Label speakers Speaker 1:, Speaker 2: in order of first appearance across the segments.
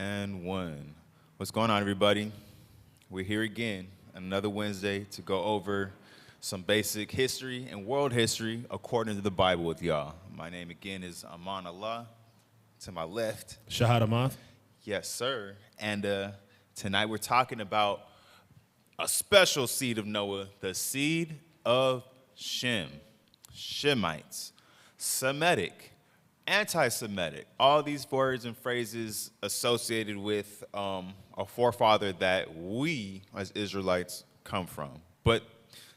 Speaker 1: And one. What's going on, everybody? We're here again, another Wednesday to go over some basic history and world history according to the Bible with y'all. My name again is Aman Allah. To my left,
Speaker 2: Shahad Amath.
Speaker 1: yes, sir. And tonight we're talking about a special seed of Noah, the seed of Shem, Shemites, Semitic, anti-Semitic, all these words and phrases associated with a forefather that we as Israelites come from. But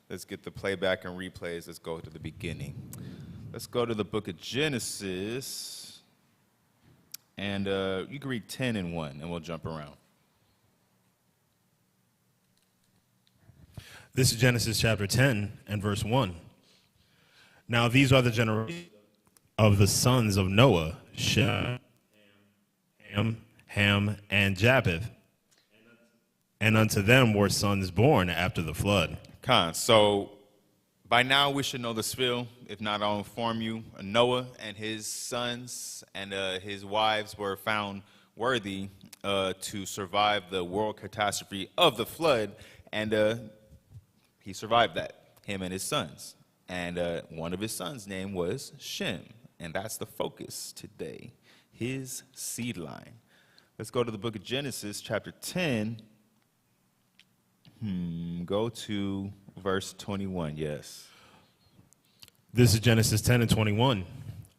Speaker 1: let's get the playback and replays. Let's go to the beginning. Let's go to the book of Genesis, and you can read 10 and 1, and we'll jump around.
Speaker 2: This is Genesis chapter 10 and verse 1. Now these are the generations of the sons of Noah, Shem, Ham, and Japheth. And unto them were sons born after the flood.
Speaker 1: So by now we should know the spiel. If not, I'll inform you. Noah and his sons and his wives were found worthy to survive the world catastrophe of the flood, and he survived that, him and his sons. And one of his sons' name was Shem, and that's the focus today, his seed line. Let's go to the book of Genesis, chapter 10. Go to verse 21, yes.
Speaker 2: This is Genesis 10 and 21.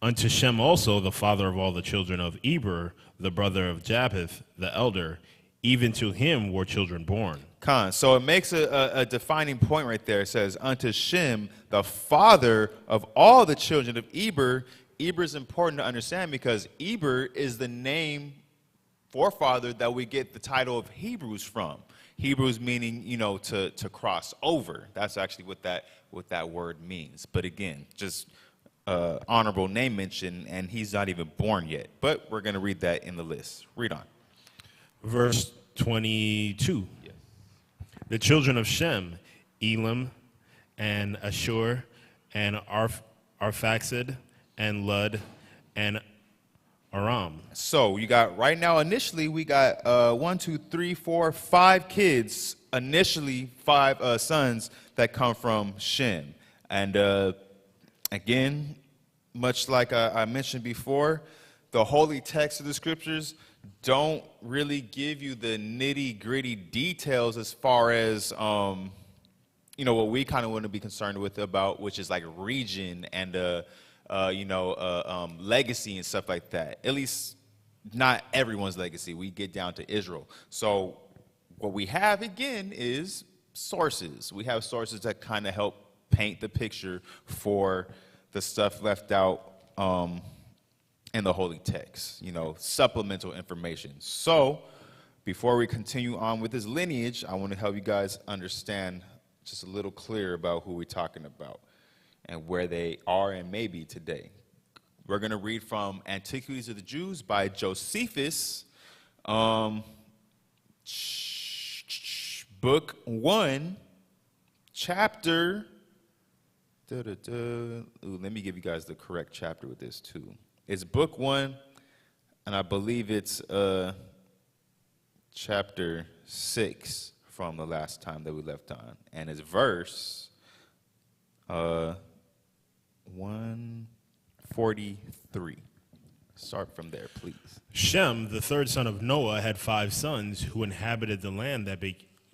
Speaker 2: Unto Shem also, the father of all the children of Eber, the brother of Japheth, the elder, even to him were children born.
Speaker 1: So it makes a defining point right there. It says, unto Shem, the father of all the children of Eber. Eber is important to understand because Eber is the name forefather that we get the title of Hebrews from. Hebrews meaning, to cross over. That's actually what that word means. But again, just honorable name mention, and he's not even born yet. But we're going to read that in the list. Read on.
Speaker 2: Verse 22. The children of Shem, Elam, and Ashur, and Arphaxad, and Lud, and Aram.
Speaker 1: So you got right now, initially, we got 1, 2, 3, 4, 5 kids, initially 5 sons that come from Shem. And again, much like I mentioned before, the holy text of the scriptures don't really give you the nitty-gritty details as far as, what we kind of want to be concerned with about, which is like region and, legacy and stuff like that. At least not everyone's legacy. We get down to Israel. So what we have, again, is sources. We have sources that kind of help paint the picture for the stuff left out in the holy text, supplemental information. So before we continue on with this lineage, I want to help you guys understand just a little clearer about who we're talking about and where they are and may be today. We're going to read from Antiquities of the Jews by Josephus, book 1, chapter. Ooh, let me give you guys the correct chapter with this too. It's book 1, and I believe it's chapter 6 from the last time that we left on. And it's verse 143. Start from there, please.
Speaker 2: Shem, the third son of Noah, had 5 sons who inhabited the land that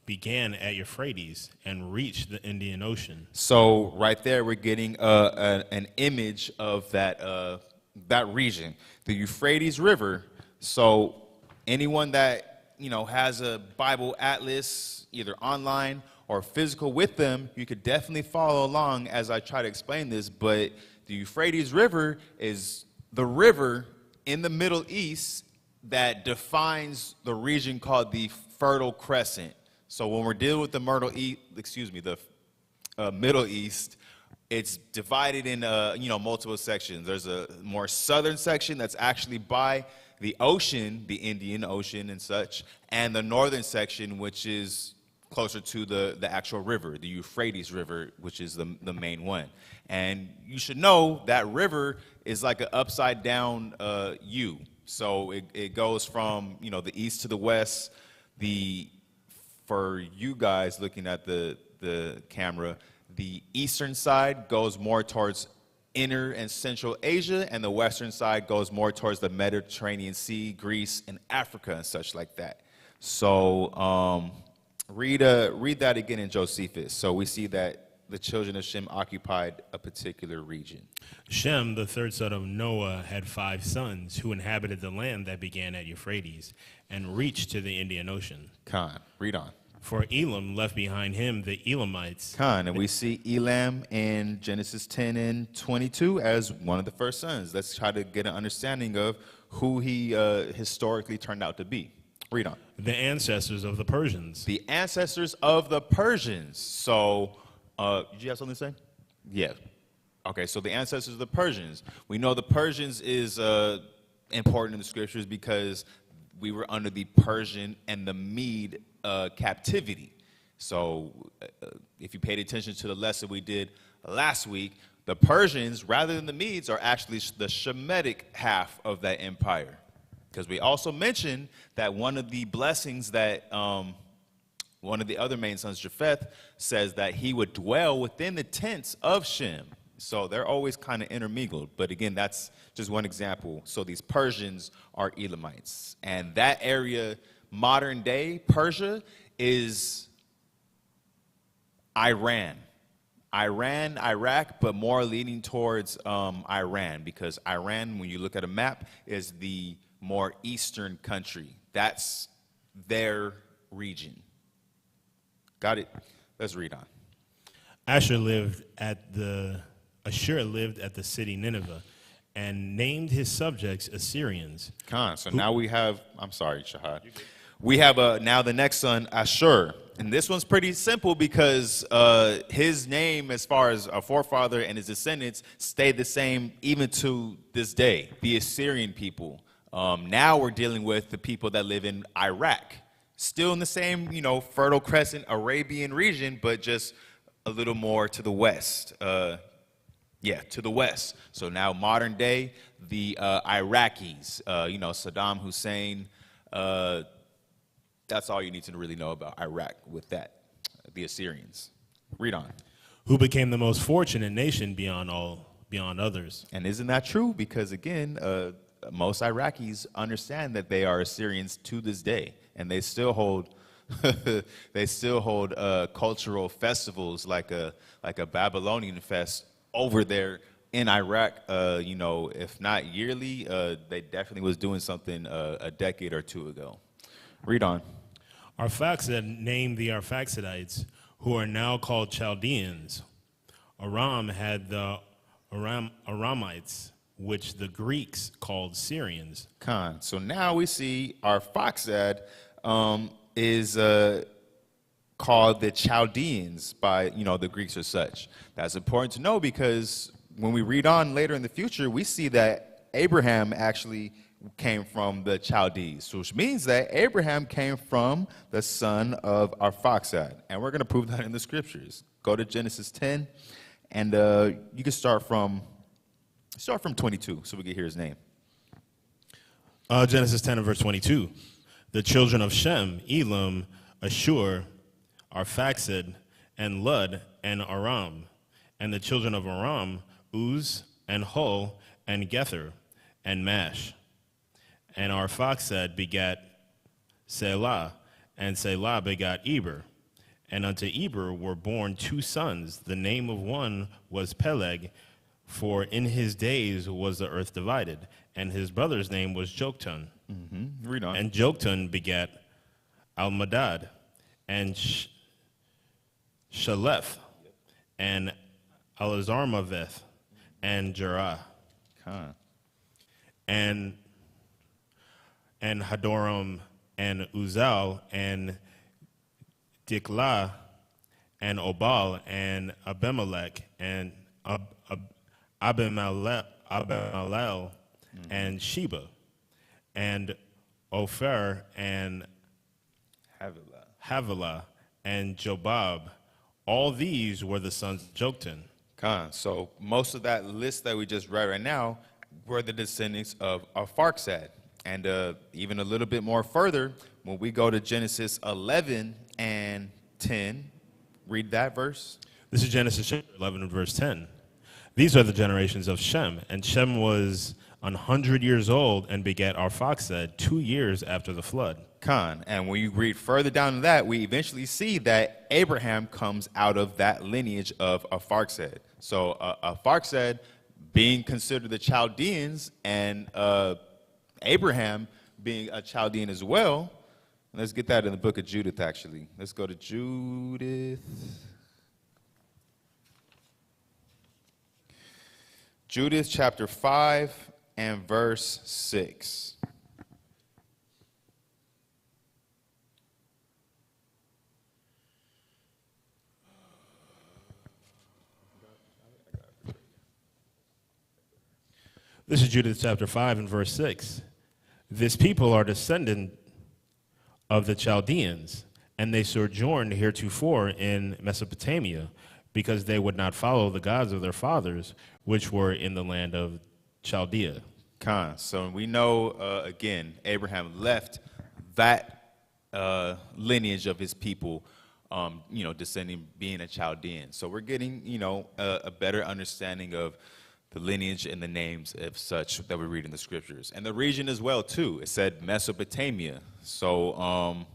Speaker 2: began at Euphrates and reached the Indian Ocean. So
Speaker 1: right there, we're getting an image of that region, the Euphrates River. So anyone that has a Bible atlas, either online or physical with them, you could definitely follow along as I try to explain this. But the Euphrates River is the river in the Middle East that defines the region called the Fertile Crescent. So when we're dealing with the Middle East, it's divided in multiple sections. There's a more southern section that's actually by the ocean, the Indian Ocean and such, and the northern section, which is closer to the actual river, the Euphrates River, which is the main one. And you should know that river is like an upside down U. So it goes from, the east to the west. For you guys looking at the camera, the eastern side goes more towards inner and central Asia, and the western side goes more towards the Mediterranean Sea, Greece, and Africa and such like that. So read that again in Josephus. So we see that the children of Shem occupied a particular region.
Speaker 2: Shem, the third son of Noah, had 5 sons who inhabited the land that began at Euphrates and reached to the Indian Ocean.
Speaker 1: Khan, read on.
Speaker 2: For Elam left behind him the Elamites.
Speaker 1: Khan, and we see Elam in Genesis 10 and 22 as one of the first sons. Let's try to get an understanding of who he historically turned out to be. Read on.
Speaker 2: The ancestors of the Persians.
Speaker 1: The ancestors of the Persians. So, did you have something to say? Yeah. Okay, so the ancestors of the Persians. We know the Persians is important in the scriptures because we were under the Persian and the Mede captivity. So if you paid attention to the lesson we did last week, the Persians, rather than the Medes, are actually the Shemitic half of that empire. Because we also mentioned that one of the blessings that one of the other main sons, Japheth, says that he would dwell within the tents of Shem. So they're always kind of intermingled. But again, that's just one example. So these Persians are Elamites. And that area, modern day Persia, is Iran. Iraq, but more leaning towards Iran, because Iran, when you look at a map, is the more eastern country. That's their region. Got it? Let's read on.
Speaker 2: Ashur lived at the city Nineveh and named his subjects Assyrians.
Speaker 1: Khan. So now we have, I'm sorry, Shahad. We have now the next son, Ashur. And this one's pretty simple because his name, as far as a forefather and his descendants, stayed the same even to this day, the Assyrian people. Now we're dealing with the people that live in Iraq. Still in the same, Fertile Crescent Arabian region, but just a little more to the west. To the west. So now modern day, the Iraqis, Saddam Hussein, that's all you need to really know about Iraq with that, the Assyrians. Read on.
Speaker 2: Who became the most fortunate nation beyond others.
Speaker 1: And isn't that true? Because again, most Iraqis understand that they are Assyrians to this day, and they still hold cultural festivals like a Babylonian fest over there in Iraq. If not yearly, they definitely was doing something a decade or two ago. Read on.
Speaker 2: Arphaxad named the Arphaxidites, who are now called Chaldeans. Aram had the Aramites, which the Greeks called Syrians.
Speaker 1: Khan. So now we see Arphaxad is called the Chaldeans by the Greeks or such. That's important to know because when we read on later in the future, we see that Abraham actually came from the Chaldees, which means that Abraham came from the son of Arphaxad. And we're going to prove that in the scriptures. Go to Genesis 10, and you can start from 22 so we can hear his name.
Speaker 2: Genesis 10 and verse 22. The children of Shem, Elam, Ashur, Arphaxad, and Lud, and Aram. And the children of Aram, Uz, and Hul, and Gether, and Mash. And Arphaxad begat Selah, and Selah begat Eber. And unto Eber were born 2 sons. The name of one was Peleg, for in his days was the earth divided. And his brother's name was Joktan.
Speaker 1: Mm-hmm. Read on.
Speaker 2: And Joktan begat Almadad, and Shaleth, and Alazarmaveth, and Jerah. And Hadoram, and Uzal, and Diklah, and Obal, and Abimelech, and Abimelech, and Sheba, and Ophir, and Havilah, and Jobab. All these were the sons of Joktan.
Speaker 1: So most of that list that we just read right now were the descendants of Arphaxad. And even a little bit more further, when we go to Genesis 11 and 10, read that verse.
Speaker 2: This is Genesis chapter 11 and verse 10. These are the generations of Shem, and Shem was 100 years old and begat Arphaxad 2 years after the flood.
Speaker 1: Khan. And when you read further down to that, we eventually see that Abraham comes out of that lineage of Arphaxad. So Arphaxad being considered the Chaldeans, and Abraham being a Chaldean as well. Let's get that in the book of Judith, actually. Let's go to Judith. Judith chapter 5 and verse 6.
Speaker 2: This is Judith chapter 5 and verse 6. This people are descendant of the Chaldeans, and they sojourned heretofore in Mesopotamia, because they would not follow the gods of their fathers, which were in the land of Chaldea.
Speaker 1: Khan. So we know, again, Abraham left that lineage of his people, descending, being a Chaldean. So we're getting, a better understanding of the lineage and the names of such that we read in the scriptures. And the region as well, too. It said Mesopotamia. So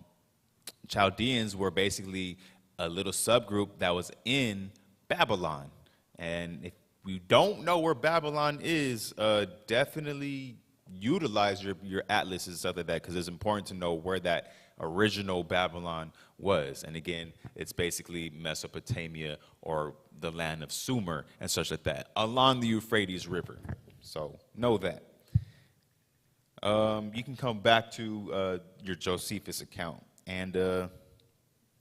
Speaker 1: Chaldeans were basically a little subgroup that was in Babylon. And if you don't know where Babylon is, definitely utilize your atlases and stuff like that, because it's important to know where that original Babylon was. And again, it's basically Mesopotamia, or the land of Sumer and such like that, along the Euphrates River. So know that. You can come back to your Josephus account, and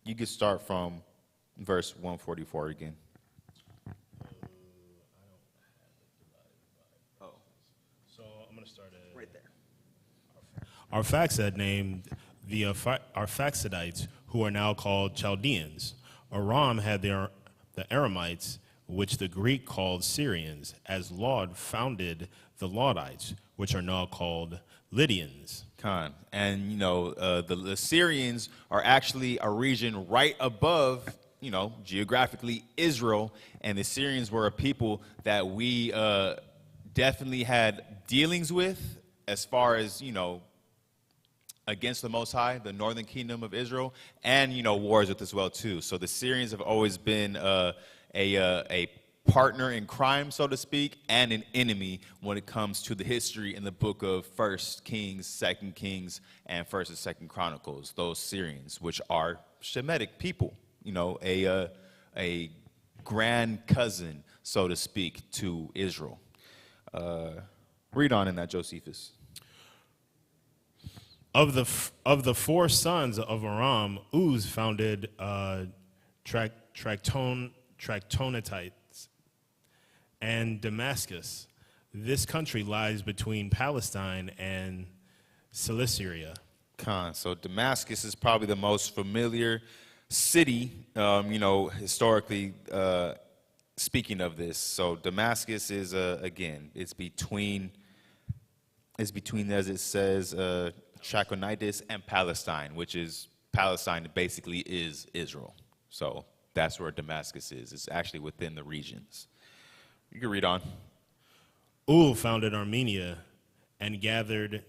Speaker 1: you can start from verse 144 again.
Speaker 2: So I'm going to start at
Speaker 1: Right there.
Speaker 2: Arphaxad named the Arphaxadites, who are now called Chaldeans. Aram had the Aramites, which the Greek called Syrians, as Lod founded the Lodites, which are now called Lydians.
Speaker 1: Khan. And, the Syrians are actually a region right above, geographically Israel. And the Syrians were a people that we definitely had dealings with as far as, against the Most High, the northern kingdom of Israel, and, wars with as well, too. So the Syrians have always been a partner in crime, so to speak, and an enemy when it comes to the history in the book of 1 Kings, 2 Kings, and 1st and 2nd Chronicles, those Syrians, which are Shemitic people, a grand cousin, so to speak, to Israel. Read on in that, Josephus.
Speaker 2: Of the four sons of Aram, Uz founded Trachtonitites and Damascus. This country lies between Palestine and Cilicia.
Speaker 1: Khan. So Damascus is probably the most familiar city, historically speaking of this. So Damascus is, again, it's between, as it says, Trachonitis and Palestine, which is, Palestine basically is Israel. So that's where Damascus is. It's actually within the regions. You can read on.
Speaker 2: Ul founded Armenia and gathered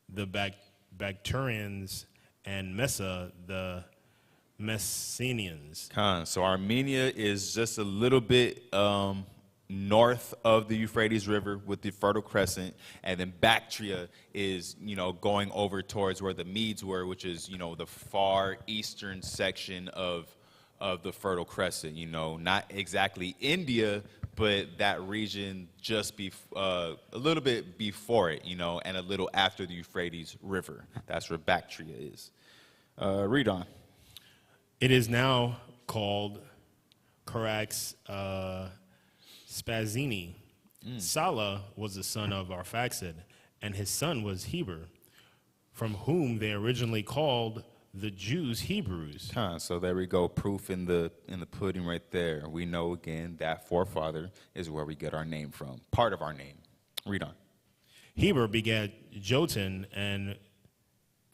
Speaker 2: the Bactrians, and Messa the Messenians.
Speaker 1: Khan. So Armenia is just a little bit north of the Euphrates River with the Fertile Crescent, and then Bactria is, going over towards where the Medes were, which is, the far eastern section of the Fertile Crescent, not exactly India, but that region just a little bit before it, and a little after the Euphrates River. That's where Bactria is. Read on.
Speaker 2: It is now called Carax Spazini. Salah was the son of Arphaxad, and his son was Heber, from whom they originally called the Jews Hebrews.
Speaker 1: So there we go, proof in the pudding right there. We know again that forefather is where we get our name from, part of our name. Read on.
Speaker 2: Heber begat Jotan and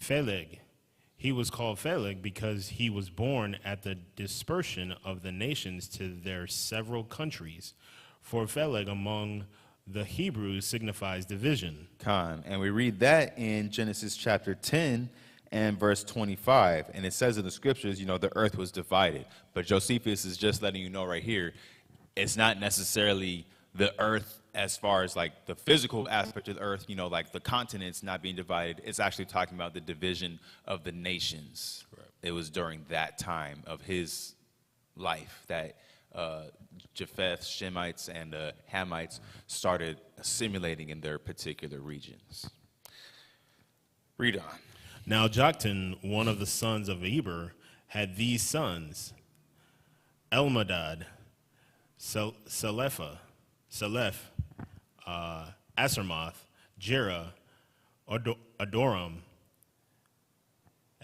Speaker 2: Phaleg. He was called Phaleg because he was born at the dispersion of the nations to their several countries. For Phaleg among the Hebrews signifies division.
Speaker 1: Khan. And we read that in Genesis chapter 10 and verse 25. And it says in the scriptures, the earth was divided. But Josephus is just letting you know right here, it's not necessarily the earth as far as like the physical aspect of the earth, like the continents not being divided. It's actually talking about the division of the nations. Right. It was during that time of his life that Japheth, Shemites, and Hamites started assimilating in their particular regions. Read on.
Speaker 2: Now Joktan, one of the sons of Eber, had these sons: Elmadad, Saleph, Asarmoth, Jerah, Adoram,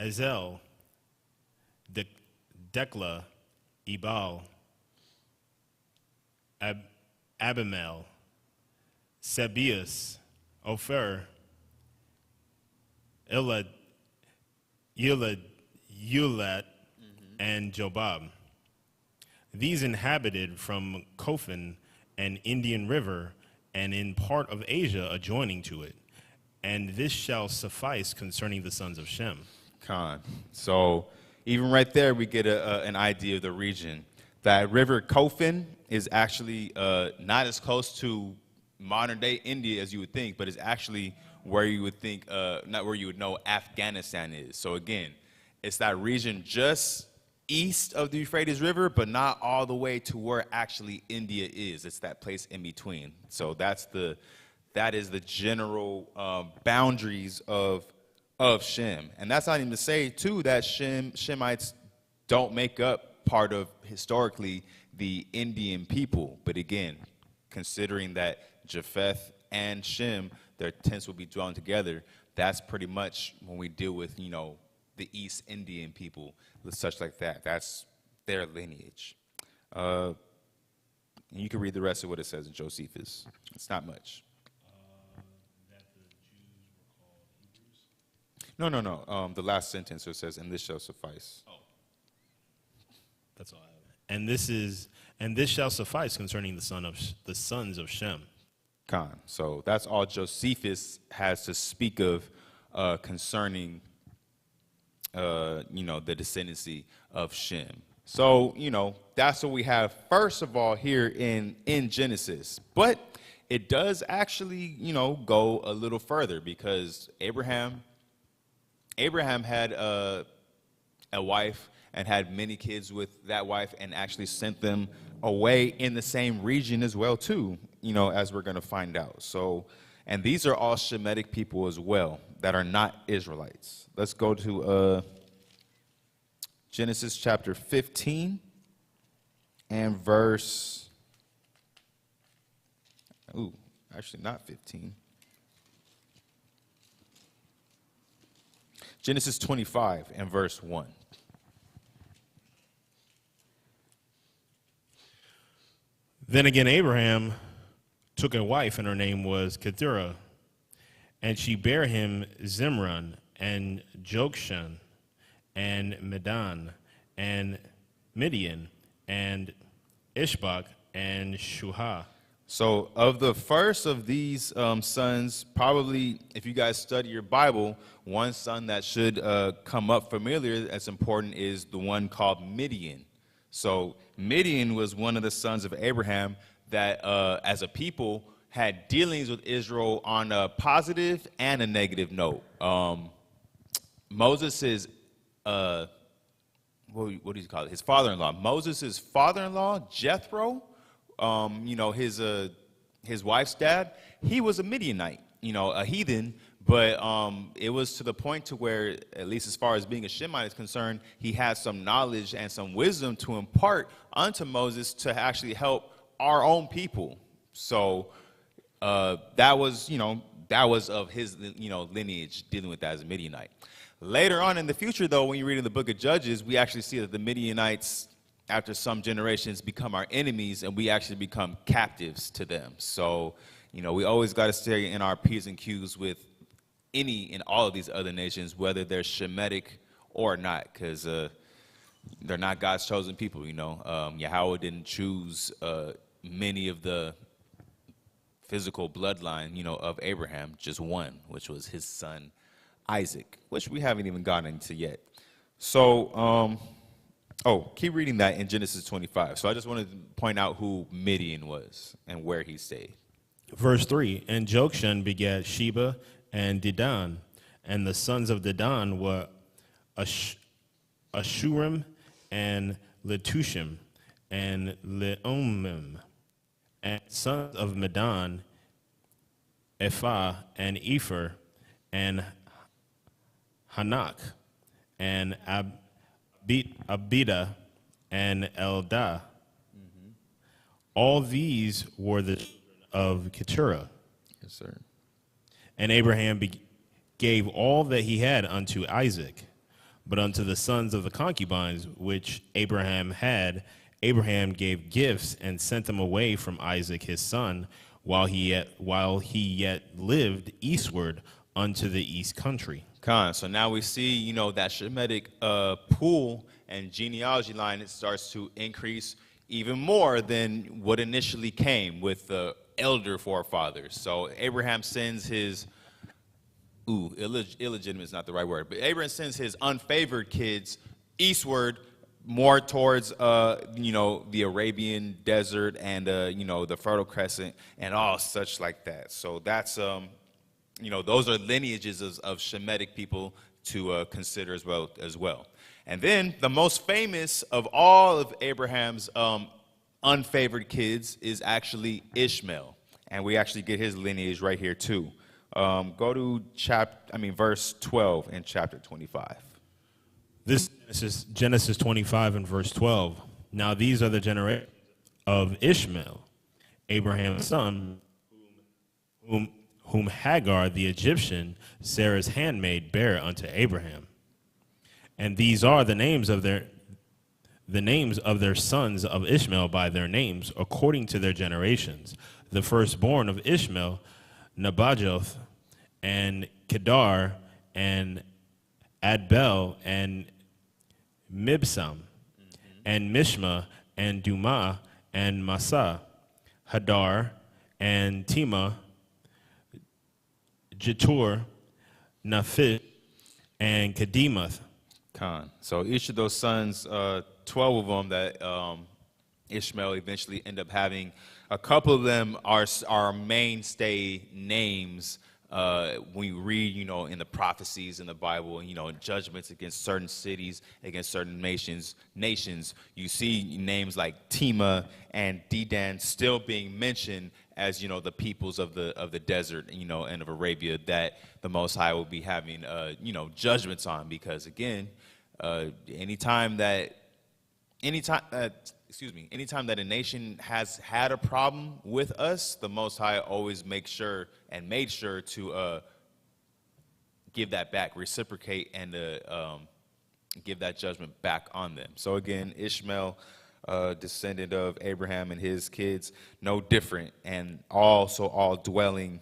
Speaker 2: Ezel, Dekla, Ebal, Abimael, Sabeus, Ophir, Eulat, and Jobab. These inhabited from Kofan and Indian River, and in part of Asia adjoining to it. And this shall suffice concerning the sons of Shem.
Speaker 1: Khan. So even right there, we get an idea of the region. That river Kofan is actually not as close to modern day India as you would think, but it's actually where you would think, not where you would know Afghanistan is. So again, it's that region just east of the Euphrates River, but not all the way to where actually India is. It's that place in between. So that is the general boundaries of Shem. And that's not even to say, too, that Shemites don't make up part of, historically, the Indian people. But again, considering that Japheth and Shem, their tents will be drawn together, that's pretty much when we deal with, the East Indian people, such like that. That's their lineage. And you can read the rest of what it says in Josephus. It's not much.
Speaker 2: That the Jews were called Hebrews?
Speaker 1: No. The last sentence, so it says, "And this shall suffice."
Speaker 2: Oh, that's all I have. And this shall suffice concerning the sons of Shem.
Speaker 1: Khan. So that's all Josephus has to speak of concerning the descendancy of Shem. So, that's what we have first of all here in Genesis. But it does actually, go a little further, because Abraham had a wife and had many kids with that wife, and actually sent them away in the same region as well too, as we're going to find out. So, and these are all Shemitic people as well that are not Israelites. Let's go to Genesis chapter 15 and verse, actually not 15. Genesis 25 and verse 1.
Speaker 2: Then again, Abraham took a wife, and her name was Keturah, and she bare him Zimran and Jokshan and Medan and Midian and Ishbak and Shuhah.
Speaker 1: So of the first of these sons, probably if you guys study your Bible, one son that should come up familiar that's important is the one called Midian. So Midian was one of the sons of Abraham that as a people had dealings with Israel on a positive and a negative note. Moses' what do you call it? His father-in-law. Moses' father-in-law, Jethro, his wife's dad, he was a Midianite, a heathen, but it was to the point to where, at least as far as being a Shemite is concerned, he had some knowledge and some wisdom to impart unto Moses to actually help our own people. So that was of his, lineage, dealing with that as a Midianite. Later on in the future, though, when you read in the book of Judges, we actually see that the Midianites, after some generations, become our enemies, and we actually become captives to them. So, we always got to stay in our P's and Q's with any and all of these other nations, whether they're Shemitic or not, because they're not God's chosen people. Yahweh didn't choose many of the physical bloodline, of Abraham, just one, which was his son Isaac, which we haven't even gotten into yet. So, keep reading that in Genesis 25. So I just wanted to point out who Midian was and where he stayed.
Speaker 2: Verse 3, and Jokshan begat Sheba and Dedan, and the sons of Dedan were Ashurim and Letushim and Leomim, and sons of Medan, Ephah and Epher, and Hanak, and Abida, and Eldah. All these were the children of Keturah.
Speaker 1: Yes, sir.
Speaker 2: And Abraham gave all that he had unto Isaac. But unto the sons of the concubines which Abraham had, Abraham gave gifts and sent them away from Isaac his son, while he yet lived eastward unto the east country.
Speaker 1: So now we see, that Shemitic pool and genealogy line, it starts to increase even more than what initially came with the elder forefathers. So Abraham sends his, illegitimate is not the right word, but Abraham sends his unfavored kids eastward, more towards, the Arabian desert and, the Fertile Crescent and all such like that. So that's, those are lineages of Shemitic people to consider as well. And then the most famous of all of Abraham's unfavored kids is actually Ishmael. And we actually get his lineage right here too. Go to verse 12 in chapter 25.
Speaker 2: This is Genesis 25 and verse 12. Now these are the generations of Ishmael, Abraham's son, whom Hagar the Egyptian, Sarah's handmaid, bare unto Abraham. And these are the names of their sons of Ishmael by their names, according to their generations. The firstborn of Ishmael, Nebajoth, and Kedar, and Adbel, and Mibsam, and Mishma, and Dumah, and Massa, Hadar, and Tema, Jetur, Naphish, and Kedemoth.
Speaker 1: So each of those sons, 12 of them that Ishmael eventually end up having, a couple of them are mainstay names when you read, in the prophecies in the Bible, in judgments against certain cities, against certain nations, you see names like Tema and Dedan still being mentioned as, the peoples of the desert, and of Arabia that the Most High will be having, judgments on, because again, anytime that a nation has had a problem with us, the Most High always made sure to give that back, reciprocate, and give that judgment back on them. So again, Ishmael, descendant of Abraham and his kids, no different, and also all dwelling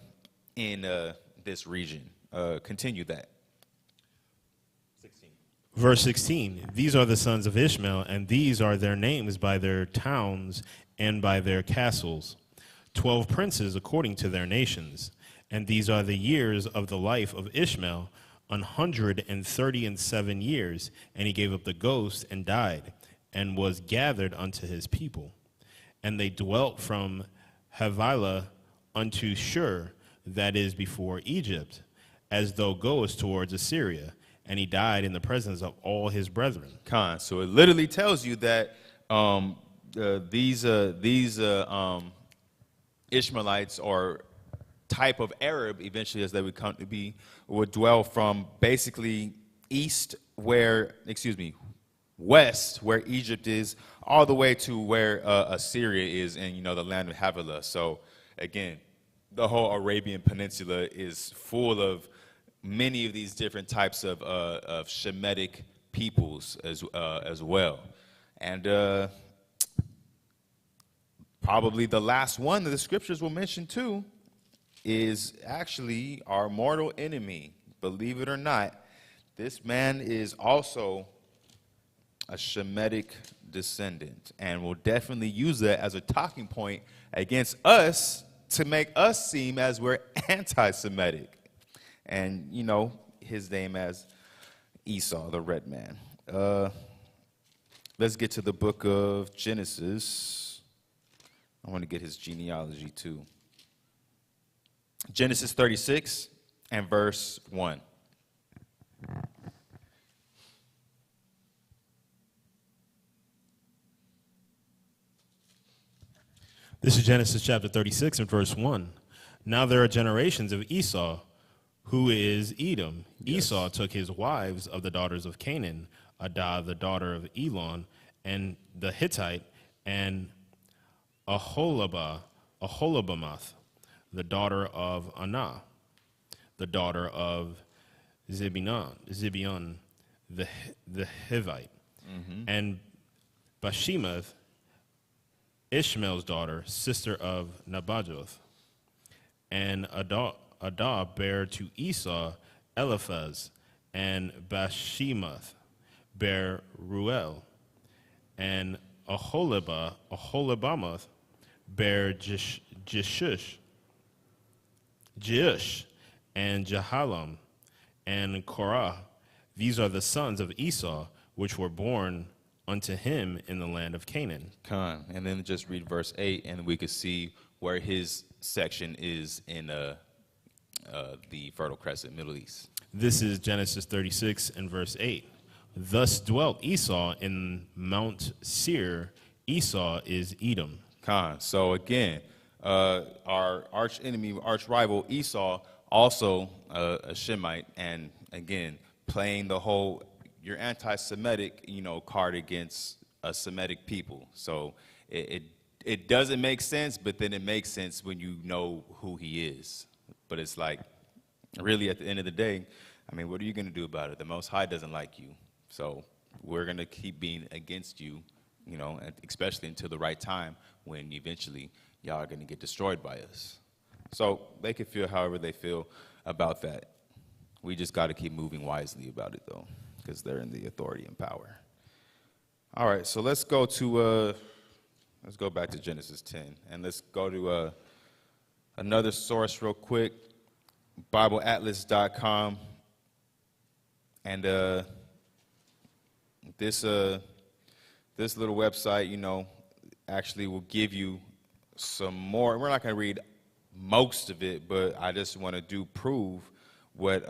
Speaker 1: in this region. Continue that.
Speaker 2: Verse 16, these are the sons of Ishmael, and these are their names by their towns and by their castles, 12 princes according to their nations. And these are the years of the life of Ishmael, 137 years. And he gave up the ghost and died, and was gathered unto his people. And they dwelt from Havilah unto Shur, that is before Egypt, as thou goest towards Assyria. And he died in the presence of all his brethren.
Speaker 1: So it literally tells you that these Ishmaelites, or type of Arab, eventually as they would come to be, would dwell from basically west, where Egypt is, all the way to where Assyria is, and the land of Havilah. So again, the whole Arabian Peninsula is full of many of these different types of Shemitic peoples as well. And probably the last one that the scriptures will mention too is actually our mortal enemy. Believe it or not, this man is also a Shemitic descendant, and will definitely use that as a talking point against us to make us seem as we're anti-Semitic. And, you know, his name as Esau, the red man. Let's get to the book of Genesis. I want to get his genealogy too. Genesis 36 and verse 1.
Speaker 2: This is Genesis chapter 36 and verse 1. Now there are generations of Esau, who is Edom. Yes. Esau took his wives of the daughters of Canaan, Adah, the daughter of Elon, and the Hittite, and Aholibamath, the daughter of Anah, the daughter of Zibeon, the Hivite, and Bashemath, Ishmael's daughter, sister of Nebajoth. And Adah bare to Esau Eliphaz, and Bashemath bare Ruel, and Aholibamath bare Jeush, and Jehalam, and Korah. These are the sons of Esau, which were born unto him in the land of Canaan.
Speaker 1: And then just read verse 8, and we could see where his section is in the Fertile Crescent, Middle East.
Speaker 2: This is Genesis 36 and verse 8. Thus dwelt Esau in Mount Seir. Esau is Edom.
Speaker 1: So again, our arch enemy, arch rival Esau, also a Shemite, and again, playing the whole you're anti-Semitic, card against a Semitic people. So it doesn't make sense, but then it makes sense when you know who he is. But it's like, really, at the end of the day, I mean, what are you going to do about it? The Most High doesn't like you. So we're going to keep being against you, especially until the right time when eventually y'all are going to get destroyed by us. So they can feel however they feel about that. We just got to keep moving wisely about it, though, because they're in the authority and power. All right, so let's go back to Genesis 10, and let's go to another source real quick, BibleAtlas.com, and this little website, actually will give you some more. We're not going to read most of it, but I just want to prove what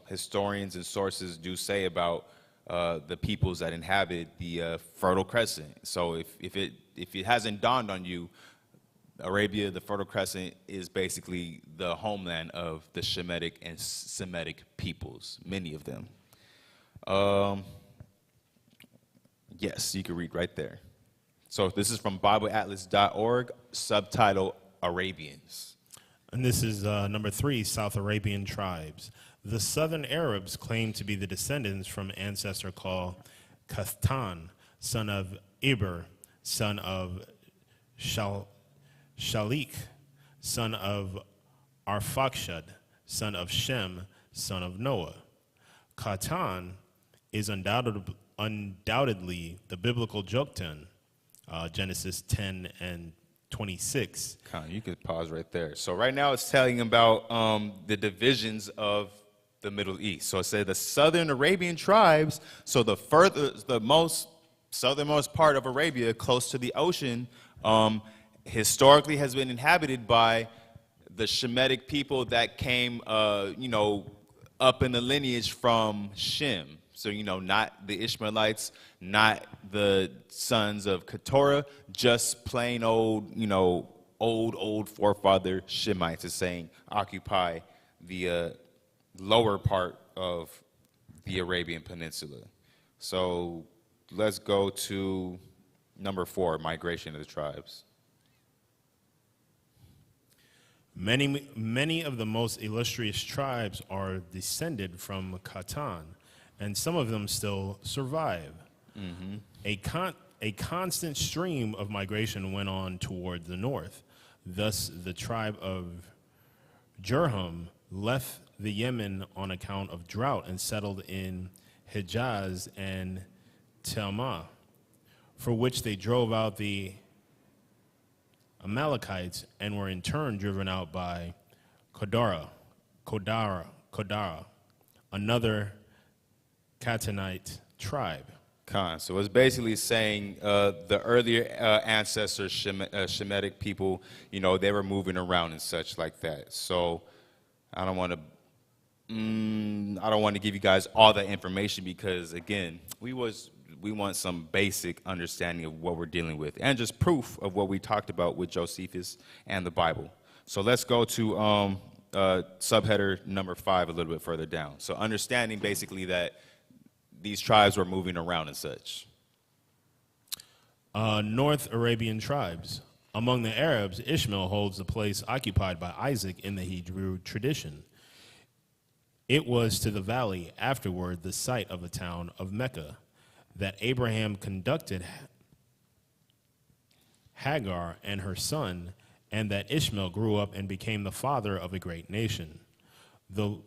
Speaker 1: historians and sources do say about the peoples that inhabit the Fertile Crescent. So if it hasn't dawned on you, Arabia, the Fertile Crescent, is basically the homeland of the Shemitic and Semitic peoples, many of them. Yes, you can read right there. So this is from BibleAtlas.org, subtitle Arabians.
Speaker 2: And this is number 3, South Arabian tribes. The southern Arabs claim to be the descendants from ancestor called Qahtan, son of Eber, son of Shalik, son of Arphaxad, son of Shem, son of Noah. Qahtan is undoubtedly the biblical Joktan, Genesis 10 and 26.
Speaker 1: You could pause right there. So right now it's telling about the divisions of the Middle East. So it said the southern Arabian tribes, so the most southernmost part of Arabia, close to the ocean, historically has been inhabited by the Shemitic people that came, up in the lineage from Shem. So, not the Ishmaelites, not the sons of Keturah, just plain old, old forefather Shemites, is saying occupy the lower part of the Arabian Peninsula. So let's go to number 4, migration of the tribes.
Speaker 2: Many of the most illustrious tribes are descended from Qahtan, and some of them still survive. Mm-hmm. A constant stream of migration went on toward the north. Thus, the tribe of Jurham left the Yemen on account of drought and settled in Hejaz and Telmah, for which they drove out the Amalekites and were in turn driven out by Kodara, another Canaanite tribe.
Speaker 1: Khan. So it's basically saying the earlier ancestors, Shemitic people, you know, they were moving around and such like that. So I don't want to give you guys all that information because again, we want some basic understanding of what we're dealing with and just proof of what we talked about with Josephus and the Bible. So let's go to subheader number 5 a little bit further down. So understanding basically that these tribes were moving around and such.
Speaker 2: North Arabian tribes. Among the Arabs, Ishmael holds the place occupied by Isaac in the Hebrew tradition. It was to the valley, afterward the site of the town of Mecca, that Abraham conducted Hagar and her son, and that Ishmael grew up and became the father of a great nation. The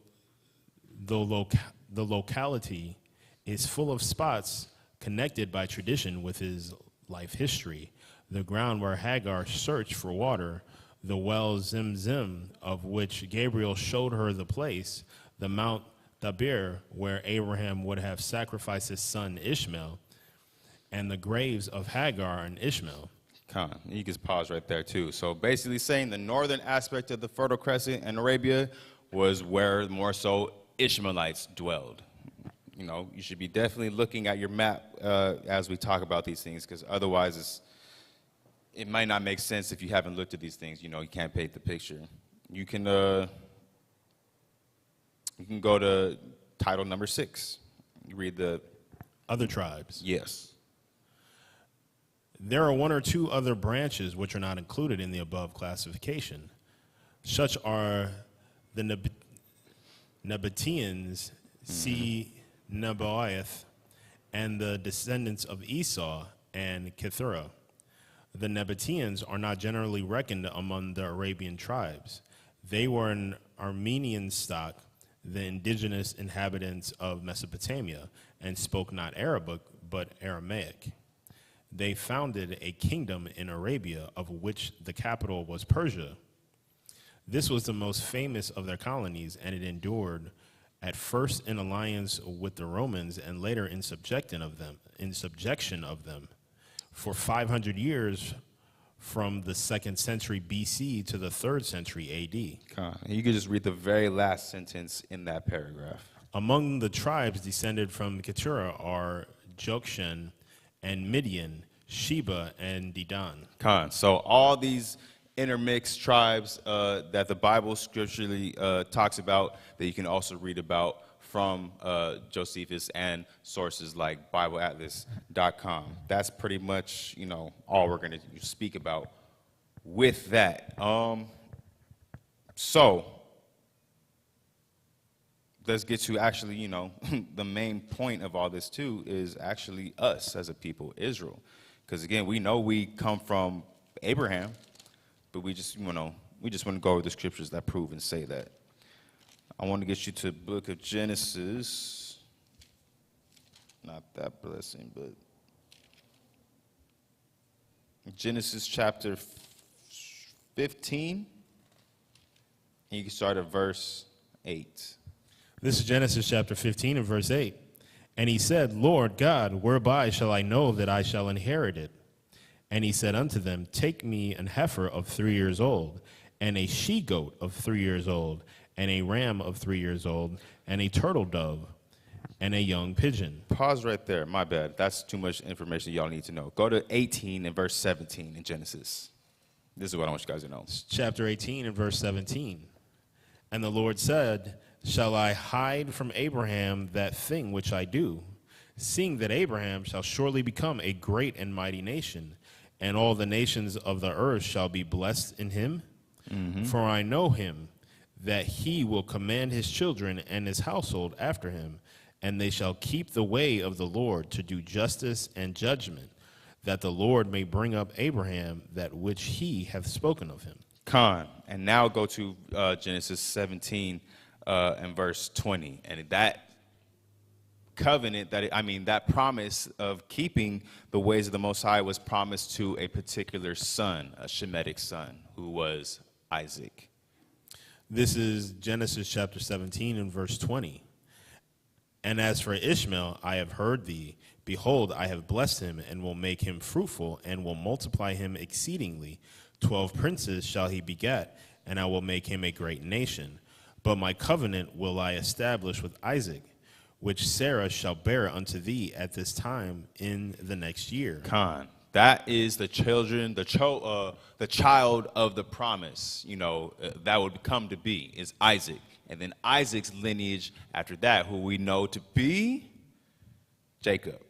Speaker 2: locality is full of spots connected by tradition with his life history. The ground where Hagar searched for water, the well Zimzim, of which Gabriel showed her the place, the Mount Tabir, where Abraham would have sacrificed his son Ishmael, and the graves of Hagar and Ishmael.
Speaker 1: Khan, you can pause right there too. So basically saying the northern aspect of the Fertile Crescent and Arabia was where more so Ishmaelites dwelled. You know, you should be definitely looking at your map as we talk about these things, because otherwise it might not make sense if you haven't looked at these things. You know, you can't paint the picture. You can go to title number 6. You read the
Speaker 2: other tribes.
Speaker 1: Yes.
Speaker 2: There are 1 or 2 other branches which are not included in the above classification. Such are the Nabateans, Nebaioth, and the descendants of Esau and Keturah. The Nabateans are not generally reckoned among the Arabian tribes. They were an Armenian stock, the indigenous inhabitants of Mesopotamia, and spoke not Arabic, but Aramaic. They founded a kingdom in Arabia, of which the capital was Persia. This was the most famous of their colonies, and it endured at first in alliance with the Romans and later in subjection of them for 500 years, from the 2nd century BC to the 3rd century AD.
Speaker 1: You could just read the very last sentence in that paragraph.
Speaker 2: Among the tribes descended from Keturah are Jokshan and Midian, Sheba and Dedan.
Speaker 1: So all these intermixed tribes that the Bible scripturally talks about, that you can also read about from Josephus and sources like BibleAtlas.com. That's pretty much, you know, all we're going to speak about with that. So let's get to actually, you know, the main point of all this too is actually us as a people, Israel. Because again, we know we come from Abraham, but we just want to go over the scriptures that prove and say that. I want to get you to the book of Genesis. Not that blessing, but Genesis chapter 15. And you can start at verse 8.
Speaker 2: This is Genesis chapter 15 and verse 8. And he said, Lord God, whereby shall I know that I shall inherit it? And he said unto them, take me an heifer of 3 years old, and a she-goat of 3 years old, and a ram of 3 years old, and a turtle dove, and a young pigeon.
Speaker 1: Pause right there. My bad. That's too much information y'all need to know. Go to 18 and verse 17 in Genesis. This is what I want you guys to know.
Speaker 2: Chapter 18 and verse 17. And the Lord said, shall I hide from Abraham that thing which I do, seeing that Abraham shall surely become a great and mighty nation, and all the nations of the earth shall be blessed in him? For I know him, that he will command his children and his household after him, and they shall keep the way of the Lord to do justice and judgment, that the Lord may bring up Abraham that which he hath spoken of him.
Speaker 1: Con. And now go to Genesis 17 and verse 20. And that covenant, that promise of keeping the ways of the Most High was promised to a particular son, a Shemitic son, who was Isaac.
Speaker 2: This is Genesis chapter 17 and verse 20. And as for Ishmael, I have heard thee. Behold, I have blessed him, and will make him fruitful, and will multiply him exceedingly. 12 princes shall he beget, and I will make him a great nation. But my covenant will I establish with Isaac, which Sarah shall bear unto thee at this time in the next year.
Speaker 1: Con. That is the child of the promise, that would come to be, is Isaac. And then Isaac's lineage after that, who we know to be Jacob.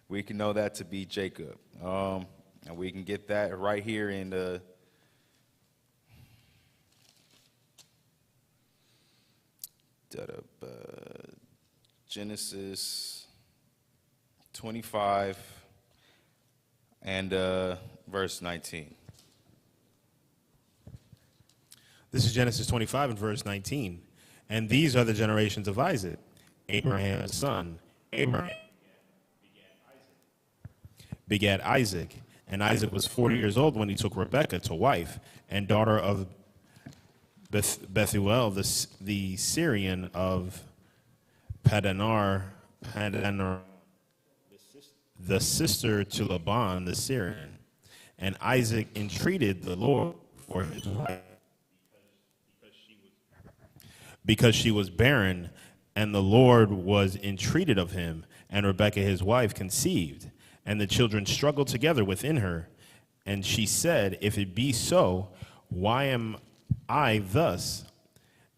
Speaker 1: We can know that to be Jacob. And we can get that right here in the Genesis 25 and verse 19.
Speaker 2: This is Genesis 25 and verse 19. And these are the generations of Isaac, Abraham's son. Abraham begat Isaac, and Isaac was 40 years old when he took Rebekah to wife, and daughter of Bethuel, the Syrian of Padanaram, the sister to Laban the Syrian. And Isaac entreated the Lord for his wife, because she was barren, and the Lord was entreated of him, and Rebekah his wife conceived, and the children struggled together within her. And she said, if it be so, why am I thus?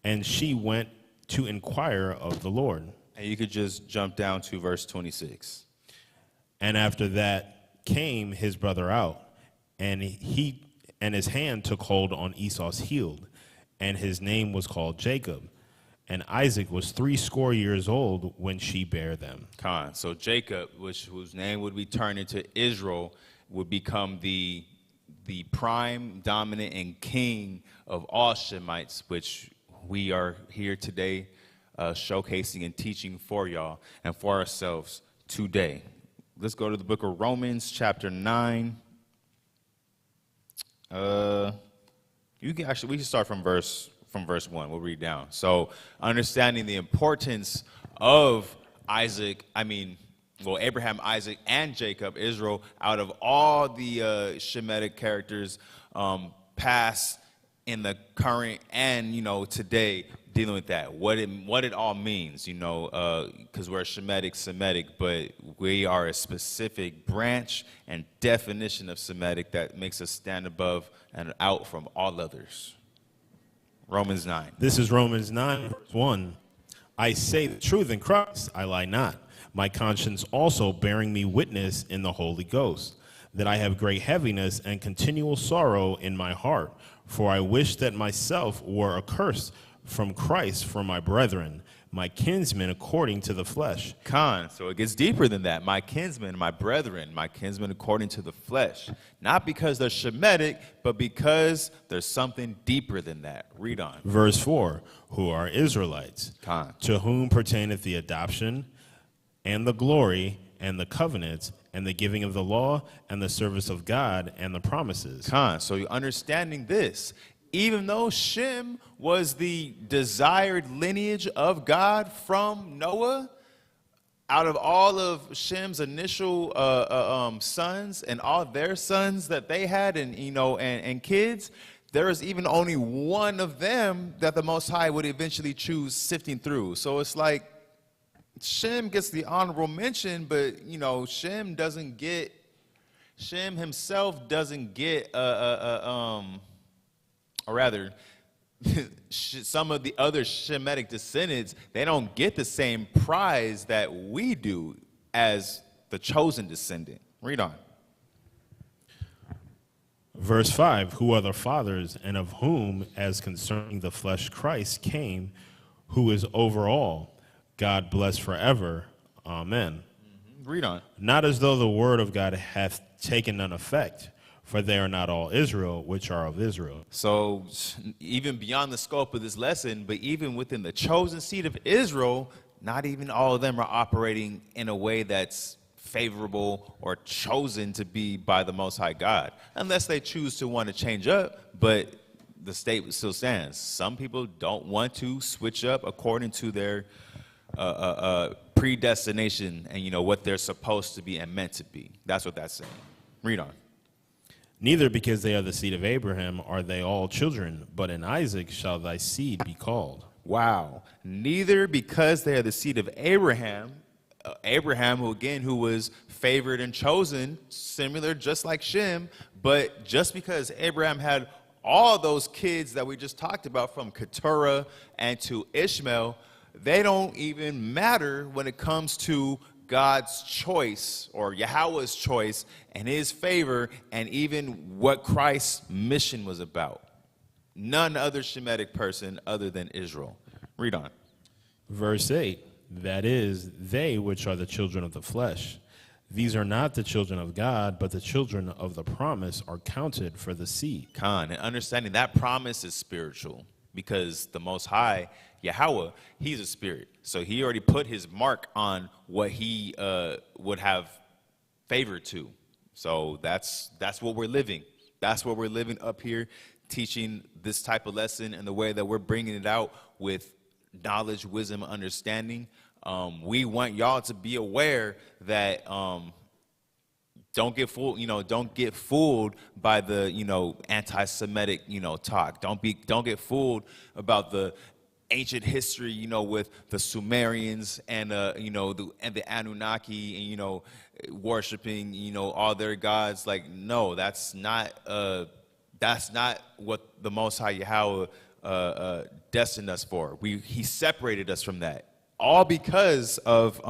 Speaker 2: And she went to inquire of the Lord.
Speaker 1: And you could just jump down to verse 26.
Speaker 2: And after that came his brother out, and his hand took hold on Esau's heel, and his name was called Jacob. And Isaac was 80 years old when she bare them.
Speaker 1: Con. So Jacob, whose name would be turned into Israel, would become the prime, dominant, and king of all Shemites, which we are here today showcasing and teaching for y'all and for ourselves today. Let's go to the book of Romans, chapter 9. We can start from verse 1. We'll read down. So, understanding the importance of Abraham, Isaac, and Jacob, Israel, out of all the Shemitic characters past, in the current, and today, dealing with that, what it all means, because we're Semitic, but we are a specific branch and definition of Semitic that makes us stand above and out from all others. Romans 9.
Speaker 2: This is Romans 9, verse 1. I say the truth in Christ, I lie not. My conscience also bearing me witness in the Holy Ghost, that I have great heaviness and continual sorrow in my heart. For I wish that myself were accursed from Christ for my brethren, my kinsmen according to the flesh.
Speaker 1: So it gets deeper than that. My kinsmen, my brethren, my kinsmen according to the flesh. Not because they're Shemitic, but because there's something deeper than that. Read on.
Speaker 2: Verse 4, who are Israelites, to whom pertaineth the adoption and the glory and the covenants and the giving of the law and the service of God and the promises.
Speaker 1: So you're understanding this. Even though Shem was the desired lineage of God from Noah, out of all of Shem's initial sons and all their sons that they had and kids, there is even only one of them that the Most High would eventually choose sifting through. So it's like Shem gets the honorable mention, but Shem himself doesn't get or rather, some of the other Shemitic descendants, they don't get the same prize that we do as the chosen descendant. Read on.
Speaker 2: Verse 5, who are the fathers, and of whom, as concerning the flesh, Christ came, who is over all, God bless forever. Amen.
Speaker 1: Read on.
Speaker 2: Not as though the word of God hath taken none effect, For they are not all Israel, which are of Israel.
Speaker 1: So even beyond the scope of this lesson, but even within the chosen seed of Israel, not even all of them are operating in a way that's favorable or chosen to be by the Most High God, unless they choose to want to change up. But the statement still stands. Some people don't want to switch up according to their predestination and, what they're supposed to be and meant to be. That's what that's saying. Read on.
Speaker 2: Neither because they are the seed of Abraham are they all children, but in Isaac shall thy seed be called.
Speaker 1: Wow. Neither because they are the seed of Abraham, Abraham, who was favored and chosen, similar, just like Shem, but just because Abraham had all those kids that we just talked about from Keturah and to Ishmael, they don't even matter when it comes to God's choice or Yahweh's choice and his favor and even what Christ's mission was about. None other Shemitic person other than Israel. Read on.
Speaker 2: Verse 8, that is, they which are the children of the flesh. These are not the children of God, but the children of the promise are counted for the seed.
Speaker 1: And understanding that promise is spiritual because the Most High, Yahweh, he's a spirit. So he already put his mark on what he would have favored to. So that's what we're living. That's what we're living up here, teaching this type of lesson and the way that we're bringing it out with knowledge, wisdom, understanding. We want y'all to be aware that don't get fooled, don't get fooled by the, anti-Semitic, talk. Don't get fooled about the ancient history, with the Sumerians and the Anunnaki and worshiping, all their gods. Like, no, that's not what the Most High Yahweh destined us for. He separated us from that, all because of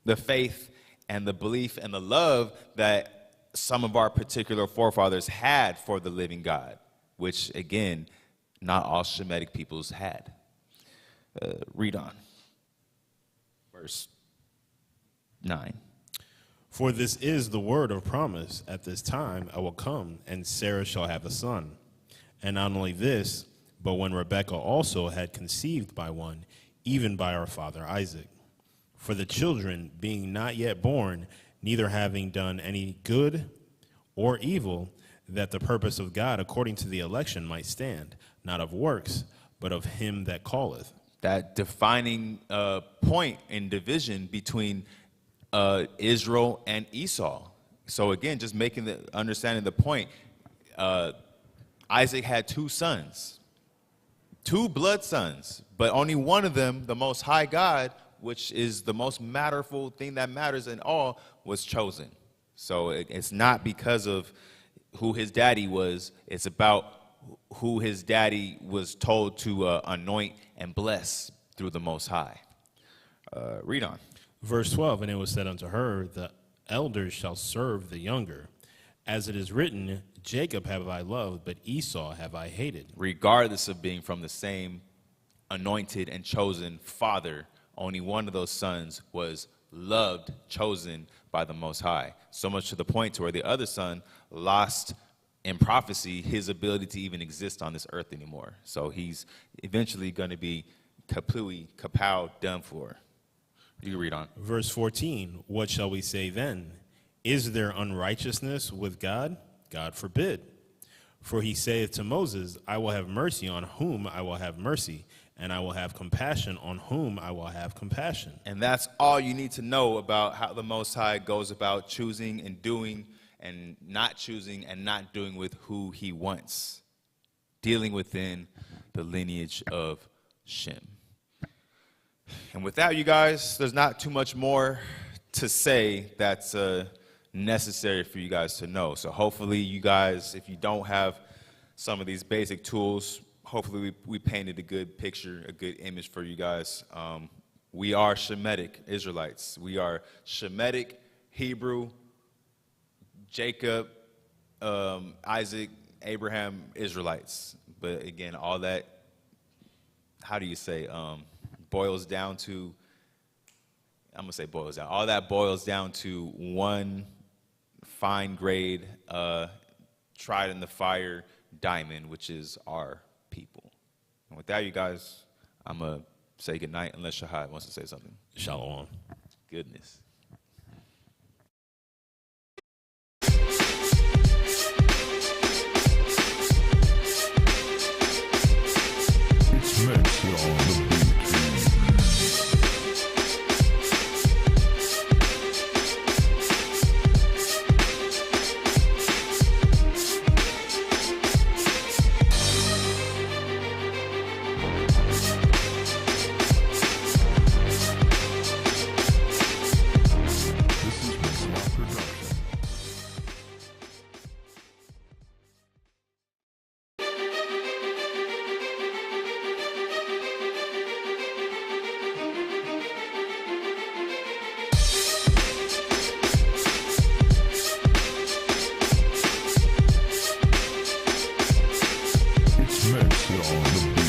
Speaker 1: the faith and the belief and the love that some of our particular forefathers had for the living God, which again, not all Shemitic peoples had. Read on. Verse 9.
Speaker 2: For this is the word of promise. At this time I will come, and Sarah shall have a son. And not only this, but when Rebekah also had conceived by one, even by our father Isaac. For the children, being not yet born, neither having done any good or evil, that the purpose of God according to the election might stand, not of works, but of him that calleth.
Speaker 1: That defining point in division between Israel and Esau. So again, just understanding the point, Isaac had two sons, two blood sons, but only one of them, the Most High God, which is the most matterful thing that matters in all, was chosen. So it's not because of who his daddy was, it's about who his daddy was told to anoint and bless through the Most High. Read on.
Speaker 2: Verse 12, and it was said unto her, the elders shall serve the younger. As it is written, Jacob have I loved, but Esau have I hated.
Speaker 1: Regardless of being from the same anointed and chosen father, only one of those sons was loved, chosen by the Most High. So much to the point to where the other son lost in prophecy his ability to even exist on this earth anymore. So he's eventually going to be completely done for. You can read on.
Speaker 2: Verse 14, what shall we say then? Is there unrighteousness with God? God forbid. For he saith to Moses, I will have mercy on whom I will have mercy, and I will have compassion on whom I will have compassion.
Speaker 1: And that's all you need to know about how the Most High goes about choosing and doing and not choosing and not doing with who he wants, dealing within the lineage of Shem. And with that, you guys, there's not too much more to say that's necessary for you guys to know. So hopefully you guys, if you don't have some of these basic tools, hopefully we painted a good picture, a good image for you guys. We are Shemitic Israelites. We are Shemitic, Hebrew, Jacob, Isaac, Abraham Israelites. But again, all that, how do you say, boils down to, I'm going to say boils down. All that boils down to one fine grade, tried in the fire diamond, which is our people. And with that, you guys, I'm going to say goodnight unless Shahad wants to say something.
Speaker 2: Shalom.
Speaker 1: Goodness.
Speaker 3: It's mixed on the beat. This is Mixed Production. It's mixed on the beat.